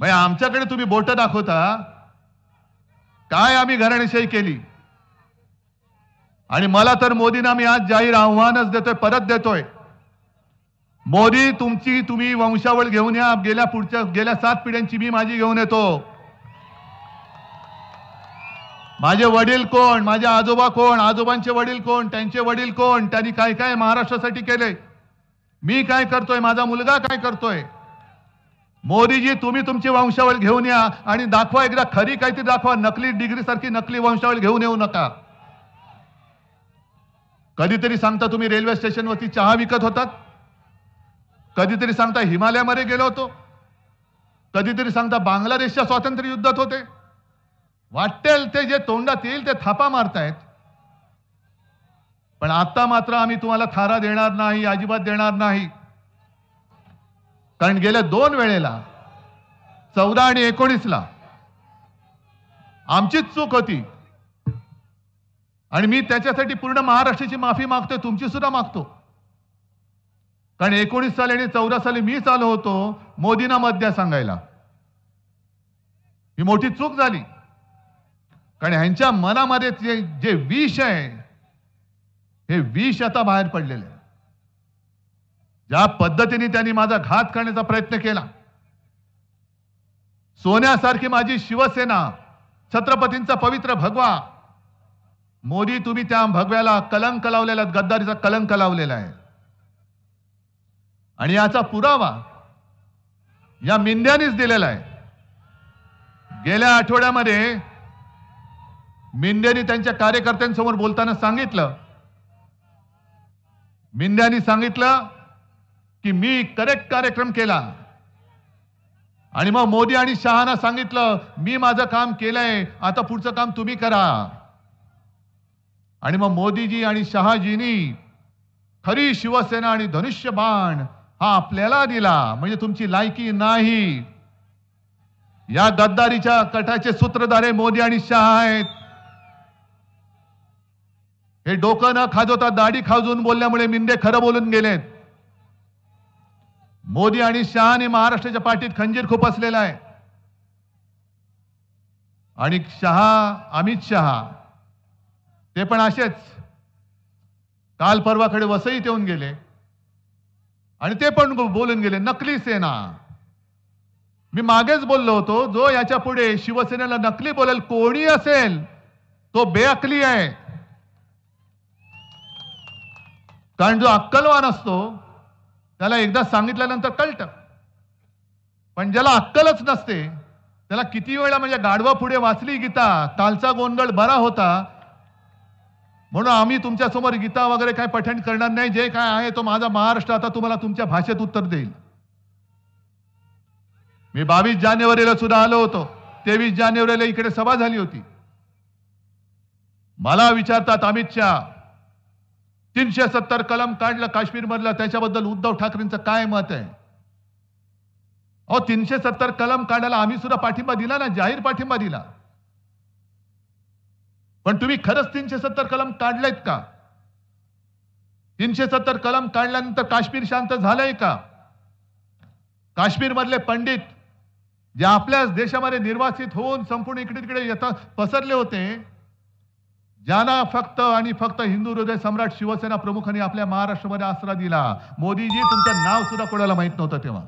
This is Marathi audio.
म्हणजे आमच्याकडे तुम्ही बोट दाखवता काय आम्ही घराणेशाही केली. आणि मला तर मोदींना मी आज जाहीर आव्हानच देतोय, परत देतोय. मोदी तुम्ही वंशावळ घेऊन या. गेल्या 7 पिढ्यांची मी माझी घेऊन येतो. माझे वडील कोण, माझे आजोबा कोण, आजोबांचे वडील कोण, त्यांचे वडील कोण, त्यांनी काय काय महाराष्ट्रासाठी केले, मी काय करतोय, माझा मुलगा काय करतोय. मोदीजी तुम्ही तुमची वंशावळ घेऊन या आणि दाखवा, एकदा खरी काहीतरी दाखवा. नकली डिग्री सारखी नकली वंशावळ घेऊन येऊ नका. कधीतरी सांगता तुम्ही रेल्वे स्टेशनवरती चहा विकत होतात, कधीतरी सांगता हिमालयामध्ये गेलो होतो, कधीतरी सांगता बांगलादेशच्या स्वातंत्र्य युद्धात होते. वाटेल ते जे तोंडात येईल ते थापा मारतायत. पण आता मात्र आम्ही तुम्हाला थारा देणार नाही, अजिबात देणार नाही. कारण गेल्या 2 वेळेला 14 आणि 19ला आमचीच चूक होती आणि मी त्याच्यासाठी पूर्ण महाराष्ट्राची माफी मागतोय, तुमची सुद्धा मागतो. कारण 19 साली आणि 14 साली मीच आलो होतो मोदींना मत द्या सांगायला. ही मोठी चूक झाली. कारण ह्यांच्या मनामध्ये जे विष आहे, हे विष आता बाहेर पडलेलं आहे. ज्या पद्धतीने त्यांनी माझा घात करण्याचा प्रयत्न केला, सोन्यासारखी माझी शिवसेना, छत्रपतींचा पवित्र भगवा, मोदी तुम्ही त्या भगव्याला कलंक लावलेला, गद्दारीचा कलंक लावलेला आहे. आणि याचा पुरावा या मिंद्यानीच दिलेला आहे. गेल्या आठवड्यामध्ये मिंद्यानी त्यांच्या कार्यकर्त्यांसमोर बोलताना सांगितलं, मिंद्यानी सांगितलं की मी करेक्ट कार्यक्रम केला. आणि मग मोदी आणि शहाना सांगितलं मी माझं काम केलंय, आता पुढचं काम तुम्ही करा. आणि मग मोदीजी आणि शहाजींनी खरी शिवसेना आणि धनुष्यबाण हा आपल्याला दिला. म्हणजे तुमची लायकी नाही. या गद्दारीच्या कटाचे सूत्रधारे मोदी आणि शहा आहेत. हे डोकं न खाजवता दाढी खाजवून बोलल्यामुळे मिंदे खरं बोलून गेलेत. मोदी आणि शहाने महाराष्ट्राच्या पाठीत खंजीर खुपसलेला आहे. आणि अमित शहा ते पण असेच काल परवाकडे वसईत येऊन गेले आणि ते पण बोलून गेले नकली सेना. मी मागेच बोललो होतो, जो याच्या पुढे शिवसेनेला नकली बोलेल कोणी असेल तो बेअकली आहे. कारण जो अक्कलवान असतो त्याला एकदा सांगितल्यानंतर कळतं. पण ज्याला अक्कलच नसते त्याला किती वेळा, म्हणजे गाढवा पुढे वाचली गीता, कालचा गोंधळ बरा होता. म्हणून आम्ही तुमच्या समोर गीता वगैरे काय पठण करणार नाही. जे काय आहे तो माझा महाराष्ट्र आता तुम्हाला तुमच्या भाषेत उत्तर देईल. मी 22 जानेवारीला सुद्धा आलो होतो. 23 जानेवारीला इकडे सभा झाली होती. मला विचारतात अमित शहा 370 कलम काढलं काश्मीर मधलं, त्याच्याबद्दल उद्धव ठाकरेंचं काय मत आहे. अहो 370 कलम काढायला आम्ही सुद्धा पाठिंबा दिला ना, जाहीर पाठिंबा दिला. पण तुम्ही खरंच 370 कलम काढलेत का? 370 कलम काढल्यानंतर काश्मीर शांत झालंय का? काश्मीर मधले पंडित जे आपल्याच देशामध्ये निर्वासित होऊन संपूर्ण इकडे तिकडे पसरले होते, ज्यांना फक्त आणि फक्त हिंदू हृदय सम्राट शिवसेना प्रमुखांनी आपल्या महाराष्ट्रामध्ये आसरा दिला. मोदीजी तुमचं नाव सुद्धा कोणाला माहित नव्हतं तेव्हा.